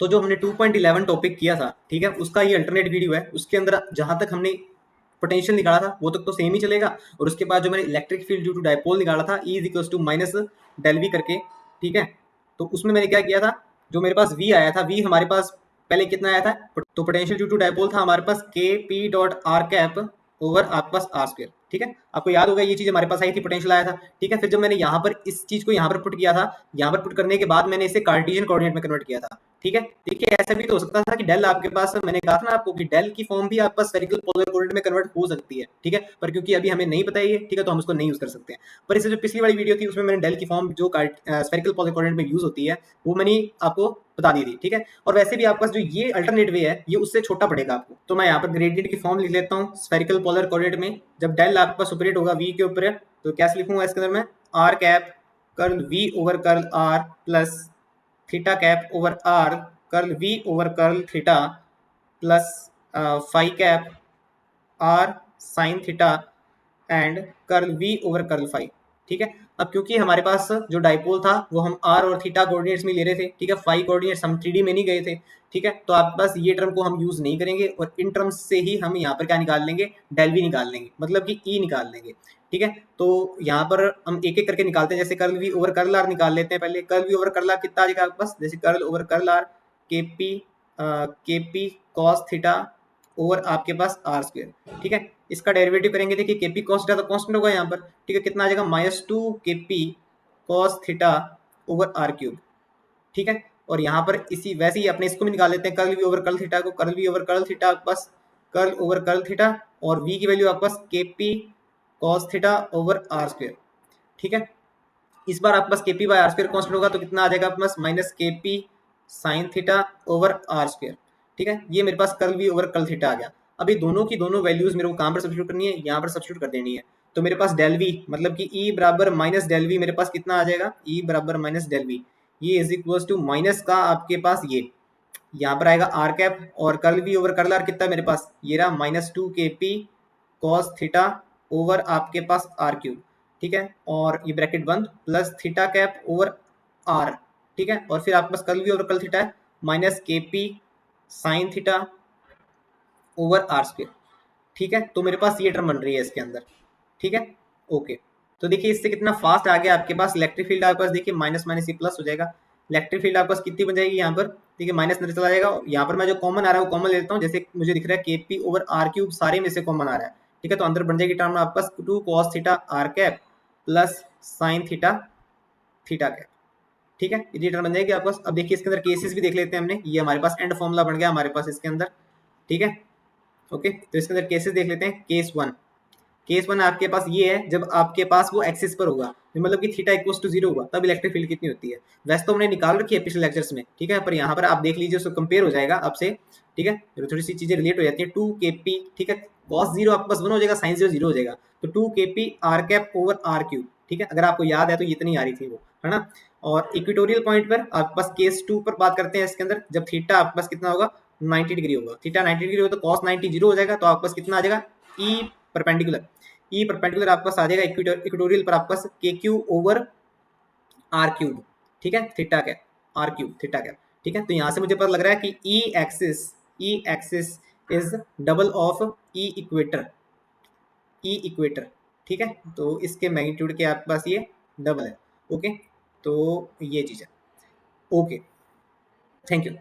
तो जो हमने 2.11 टॉपिक किया था, ठीक है, उसका ये अल्टरनेट वीडियो है। उसके अंदर जहां तक हमने पोटेंशियल निकाला था वो तक तो सेम ही चलेगा, और उसके बाद जो मैंने electric field due to dipole निकाला था E equals to minus del V करके, ठीक है, तो उसमें मैंने क्या किया था, जो मेरे पास V आया था, V हमारे पास पहले कितना आया था, तो पोटेंशियल ड्यू टू डायपोल था हमारे पास k P dot are cap over आपके पास आर स्क्वायर, ठीक है, आपको याद होगा ये चीज हमारे पास आई थी, पोटेंशियल आया था, ठीक है। फिर जब मैंने यहाँ पर इस चीज को यहाँ पर पुट किया था, यहाँ पर पुट करने के बाद मैंने इसे कार्टेशियन कोऑर्डिनेट में कन्वर्ट किया था, ठीक है। देखिए ऐसा भी तो हो सकता था कि डेल आपके पास, मैंने कहा था ना आपको कि डेल की फॉर्म भी आपके पास स्फेरिकल पोलर कोऑर्डिनेट में कन्वर्ट हो सकती है, ठीक है, पर क्योंकि अभी हमें नहीं पता है ये, ठीक है, तो हम उसको नहीं यूज कर सकते हैं। पर इससे जो पिछली वाली वीडियो थी उसमें मैंने डेल की फॉर्म जो स्फेरिकल पोलर कोऑर्डिनेट में यूज होती है वो मैंने आपको बता दी थी, ठीक है। और वैसे भी आपके पास जो ये अल्टरनेट वे है ये उससे छोटा पड़ेगा आपको, तो मैं यहाँ पर ग्रेडियंट की फॉर्म लिख लेता हूँ स्फेरिकल पोलर कोऑर्डिनेट में। जब डेल आपके पास ऑपरेट होगा वी के ऊपर, तो क्या लिखूंगा इसके अंदर में, R cap curl we over curl R plus theta cap over R curl we over curl theta plus phi cap R sine theta and curl we over curl phi, ठीक है। अब क्योंकि हमारे पास जो डाइपोल था वो हम आर और थीटा कोऑर्डिनेट्स में ले रहे थे, ठीक है, फाई कोऑर्डिनेट्स हम 3D में नहीं गए थे, ठीक है, तो आपके पास ये टर्म को हम यूज नहीं करेंगे और इन टर्म्स से ही हम यहाँ पर क्या निकाल लेंगे, डेल वी निकाल लेंगे, मतलब कि ई निकाल लेंगे, ठीक है। तो यहाँ पर हम एक एक करके निकालते हैं, जैसे curl we over curl R निकाल लेते हैं पहले। Curl we over curl R कितना आ जाएगा आपके पास, जैसे कर्ल ओवर कर्ल आर के पी कॉस थीटा ओवर आपके पास आर स्क्वायर, ठीक है। इसका डेरिवेटिव करेंगे, देखिए के पी कॉस थीटा तो कांस्टेंट होगा यहाँ पर, ठीक है, कितना आ जाएगा -2 के P cos theta over R cube, ठीक है। और यहाँ पर इसी वैसे ही अपने इसको भी निकाल लेते हैं, curl we over curl theta को, curl we over curl theta आपके पास कर्ल ओवर कर्ल थीटा, और वी की वैल्यू आपके पास k P cos theta over r square, ठीक है। इस बार आपके पास k p by r square constant होगा, तो कितना आ जाएगा आपके पास minus k p sine theta over r square, ठीक है। ये मेरे पास curl we over curl theta आ गया। अभी दोनों की दोनों वैल्यूज मेरे को कहाँ पर सब्स्टिट्यूट करनी है, यहाँ पर सब्स्टिट्यूट कर देनी है। तो मेरे पास डेल वी मतलब कि ई बराबर माइनस डेल वी मेरे पास कितना आ जाएगा, ई बराबर माइनस डेल वी, ये इज इक्वल टू माइनस का आपके पास ये यहाँ पर आएगा आर कैप, और curl we over curl R कितना मेरे पास, ये रहा -2 के पी कॉस थीटा ओवर आपके पास आर क्यूब, ठीक है, और ये ब्रैकेट बंद plus theta cap over r, ठीक है, और फिर आपके पास curl we over curl theta है minus k p sine theta over r square, ठीक है। तो मेरे पास ये टर्म बन रही है इसके अंदर, ठीक है, ओके। तो देखिए इससे कितना फास्ट आ गया आपके पास इलेक्ट्रिक फील्ड, आपके पास देखिए माइनस माइनस ही प्लस हो जाएगा, इलेक्ट्रिक फील्ड आपके पास कितनी बन जाएगी यहाँ पर, ठीक है, माइनस अंदर चला जाएगा। यहाँ पर मैं जो कॉमन आ रहा है वो कॉमन ले लेता हूँ, जैसे मुझे दिख रहा है के पी ओवर आर क्यूब सारे में से कॉमन आ रहा है, ठीक है, तो अंदर बन जाएगी टर्म आपके पास 2 cos theta R cap plus sine theta theta cap, ठीक है, ये टर्म बन जाएगी आपके पास। अब देखिए इसके अंदर केसेस भी देख लेते हैं हमने, ये हमारे पास एंड फॉर्मूला बन गया हमारे पास इसके अंदर, ठीक है, ओके। तो इसके अंदर केसेस देख लेते हैं। केस वन आपके पास ये है जब आपके पास वो एक्सिस पर होगा, मतलब कि थीटा इक्वल्स टू 0 होगा, तब इलेक्ट्रिक फील्ड कितनी होती है। वैसे तो हमने निकाल रखी है पिछले लेक्चर्स में, ठीक है, पर यहाँ पर आप देख लीजिए उसको कंपेयर हो जाएगा आपसे, ठीक है, थोड़ी सी चीजें रिलेट हो जाती है। 2 के पी, ठीक है, cos 0 आपके पास 1 हो जाएगा, साइन 0 0 हो जाएगा, तो 2 के P R cap over R cube, ठीक है, अगर आपको याद है तो ये इतनी आ रही थी वो, है ना। और इक्वेटोरियल पॉइंट पर आपके पास केस 2 पर बात करते हैं, इसके अंदर जब थीटा आपके पास कितना होगा 90 डिग्री होगा, थीटा 90 डिग्री होगा तो cos 90 0 हो जाएगा, तो आपके पास कितना आ जाएगा ई परपेंडिकुलर आपके पास आ जाएगा इक्वेटोरियल पर आपके पास के क्यू ओवर आर क्यूब, ठीक है, theta cap R cube theta cap, ठीक है। तो यहाँ से मुझे पता लग रहा है कि E axis is double of E equator, ठीक है, तो इसके मैग्नीट्यूड के आपके पास ये डबल है, ओके। तो ये चीज़ है, ओके, थैंक यू।